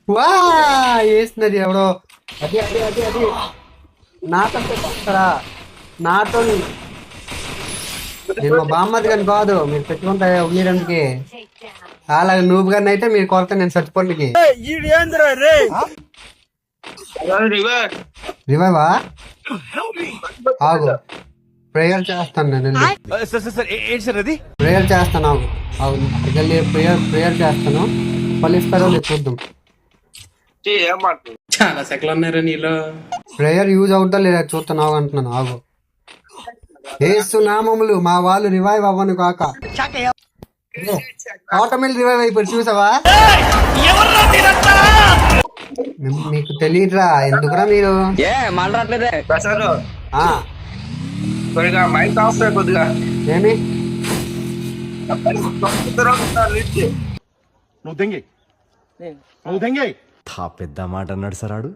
వా వేస్తున్నది ఎవడో. అది అది అది అది నాతో వస్తారా? నాతో నేను మా బామ్మది కానీ కాదు, మీరు పెట్టుకుంటా మీరందుకే. అలాగే నువ్వు కానీ అయితే మీరు కొరత నేను చచ్చిపోండికి. రివైవా? ఆగు, ప్రేయర్ చేస్తాను నేను వెళ్ళి. ప్రేయర్ చేస్తాను, ఆగు ఆగు, వెళ్ళి ప్రేయర్ చేస్తాను. ఫలిస్తారో లేదు చూద్దాం. చాలా సెకలు ఉన్నారా నీలో? ప్రేయర్ యూజ్ అవుతా లేదా చూస్తాను, ఆగు అంటున్నాను. ఆగు. ఏసు నామములు మా వాళ్ళు రివైవ్ అవ్వను కాక. ఆటోమేటిక్ రివైవ్ అయిపోయి చూసావా? మీకు తెలియదురా ఎందుకురా మీరు. ఆ, ఏమి పెద్ద మాట అన్నాడు సరాడు.